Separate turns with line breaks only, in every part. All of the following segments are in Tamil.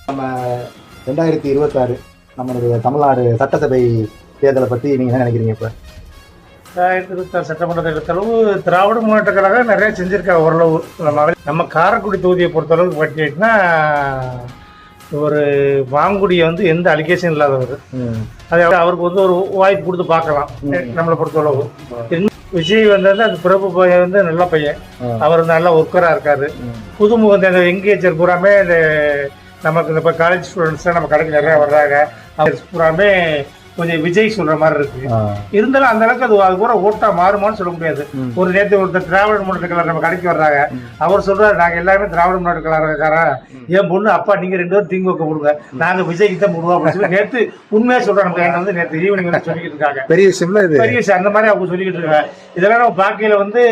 நம்ம 2026 நம்மளுடைய தமிழ்நாடு சட்டசபை தேர்தலை பற்றி நீங்கள் என்ன நினைக்கிறீங்க? இப்போ
2026 சட்டமன்ற தேர்தலவு திராவிட முன்னேற்ற கழகம் நிறைய செஞ்சிருக்காங்க ஓரளவு. நம்ம காரைக்குடி தொகுதியை பொறுத்தளவுக்கு பார்த்தீங்கன்னா ஒரு மாங்குடியை வந்து எந்த அலிகேஷன் இல்லாதவர். அது அவருக்கு வந்து ஒரு வாய்ப்பு கொடுத்து பார்க்கலாம் நம்மளை பொறுத்தளவு. விஜய் வந்தது அந்த பிறப்பு பையன் வந்து நல்ல பையன், அவர் நல்லா ஒர்க்கராக இருக்காரு. புதுமுக எங்கேஜர் பூராமே நமக்கு இந்த இப்போ காலேஜ் ஸ்டூடெண்ட்ஸ் நம்ம கடைக்கு நிறைய வர்றாங்க. அவர் பூராமே கொஞ்சம் விஜய் சொல்ற மாதிரி இருக்கு. இருந்தாலும் அந்த அளவுக்கு அது கூட ஓட்டா மாறுமான்னு சொல்ல முடியாது. ஒரு நேற்று ஒருத்தர் திராவிட முன்னேற்ற கழகம் நம்ம கடைக்கு வர்றாங்க, அவர் சொல்றாரு நாங்க எல்லாருமே திராவிட முன்னேற்ற கழகக்காரன், என் பொண்ணு அப்பா நீங்க 2 பேரும் திமுக போடுங்க, நாங்க விஜய்க்கு தான் போடுவோம் அப்படின்னு சொல்லி நேற்று உண்மையா சொல்றோம். நம்ம என்ன வந்து நேற்று ஈவினிங் வந்து சொல்லிக்கிட்டு இருக்காங்க.
பெரிய விஷயம் இது, பெரிய
விஷயம். அந்த மாதிரி அவங்க சொல்லிக்கிட்டு இருக்காங்க. இதெல்லாம் நம்ம பார்க்கையில வந்து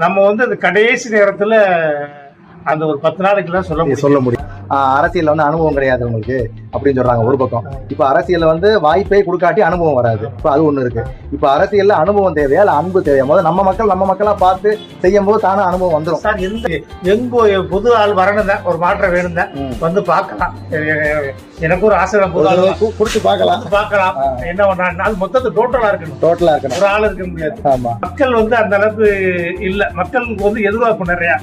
நம்ம வந்து அந்த கடைசி நேரத்துல அந்த ஒரு 10 நாளைக்குலாம் சொல்ல முடியும்.
அரசியல் வந்து அனுபவம் கிடையாது உங்களுக்கு அப்படின்னு சொல்றாங்க ஒரு பக்கம். இப்ப அரசியல்ல வந்து வாய்ப்பே கொடுக்காட்டி அனுபவம் வராது. இப்ப அது ஒண்ணு இருக்கு. இப்ப அரசியல்ல அனுபவம் தேவையா இல்ல அன்பு தேவையா? முதல்ல நம்ம மக்களா பார்த்து செய்யும் போது தானே அனுபவம் வந்துடும்.
சார் எங்கோ புது ஆள் வரணும் தான், ஒரு மாற்றம் வேணும் தான், வந்து பார்க்கலாம். எனக்கு ஒரு ஆசை, புது ஆள்
கொடுத்து பார்க்கலாம்
என்ன பண்ணா. அது மொத்தத்து டோட்டலா இருக்கணும், ஒரு ஆள் இருக்க முடியாது. மக்கள் வந்து அந்த அளவுக்கு இல்ல, மக்களுக்கு வந்து எதிர்பார்ப்பு நிறைய.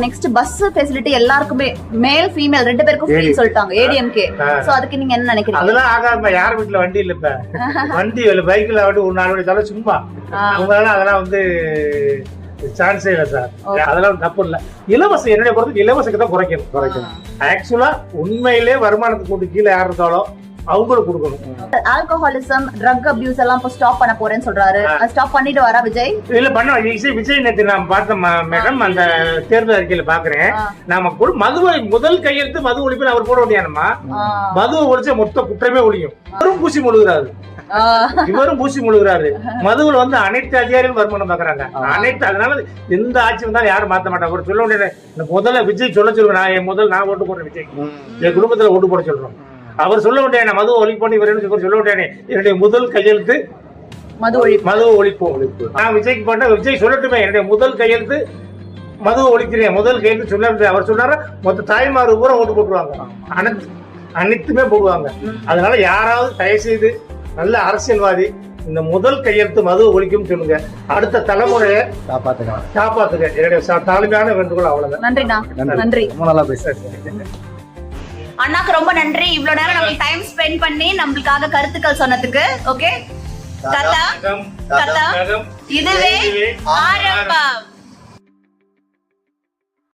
நெக்ஸ்ட் பஸ் ஃபெசிலிட்டி எல்லாருக்குமே மேல் ஃபீமேல் 2 பேருக்கும் ஃப்ரீ சொல்லிட்டாங்க ஏடிஎம்கே. சோ அதுக்கு நீங்க என்ன நினைக்கிறீங்க?
அதெல்லாம் ஆகாம யார் வீட்டுல வண்டி இல்ல, இப்ப வண்டி இல்ல, பைக்ல வந்து ஒரு 4 வழி சும்மா அவங்களால அதெல்லாம் வந்து சான்ஸே இல்லை சார். அதெல்லாம் தப்பு இல்ல. இலவசம் என்னுடைய பொறுத்து இலவசத்தை தான் குறைக்கணும். ஆக்சுவலா உண்மையிலே வருமானத்துக்கு கூட்டு கீழே யார் இருந்தாலும் அவங்களுக்கு கொடுக்கணும்.
ஆல்கஹாலிசம், ட்ரக் அபியூஸ் எல்லாம் இப்ப ஸ்டாப் பண்ண போறேன்னு சொல்றாரு. ஸ்டாப் பண்ணிட்டு வரா விஜய்?
இல்ல பண்ண விஜய் நேற்று நான் பார்த்தேன் மேடம், அந்த தேர்தல் அறிக்கையில பாக்குறேன். நாம மதுவை முதல் கையெழுத்து மது ஒழிப்பு அவர் போட முடியாதுமா. மதுவை ஒழிச்ச மொத்த குற்றமே ஒழியும். இவரும் பூசி முழுகிறாரு. மதுவில் வந்து அனைத்து அதிகாரிகளும் வருமானம் பாக்குறாங்க. அனைத்து, அதனால எந்த ஆட்சி வந்தாலும் யாரும் மாத்த மாட்டாங்க. ஒரு சொல்ல முடியாது. முதல்ல விஜய் சொல்லுவேன், நான் ஓட்டு போடுறேன் விஜய், என் குடும்பத்துல ஓட்டு போட சொல்றோம். அவர் சொல்ல வேண்டிய மது ஒழிப்பு இவர் சொல்ல வேண்டிய என்னுடைய முதல் கையெழுத்து மது ஒழிப்பு. நான் விஜய்க்கு பண்ண விஜய் சொல்லட்டுமே, என்னுடைய முதல் கையெழுத்து மது ஒழிக்கிறேன், முதல் கையெழுத்து சொல்ல. அவர் சொன்னார மொத்த தாய்மார் பூரா ஓட்டு போட்டுருவாங்க, அனைத்துமே போடுவாங்க. அதனால யாராவது தயவு செய்து நல்ல அரசியல்வாதி இந்த முதல் கையெழுத்து மது ஒழிக்கும் சொல்லுங்க. அடுத்த தலைமுறையை காப்பாத்துங்க. என்னுடைய தாழ்மையான வேண்டுகோள் அவ்வளவுதான்.
நன்றி.
நல்லா பேசுறேன்.
அண்ணாக்கு ரொம்ப நன்றி. இவ்வளவு நேரம் நம்ம டைம் ஸ்பெண்ட் பண்ணி நம்மளுக்காக கருத்துக்கள் சொன்னதுக்கு. ஓகே, இதுவே ஆரம்பம்.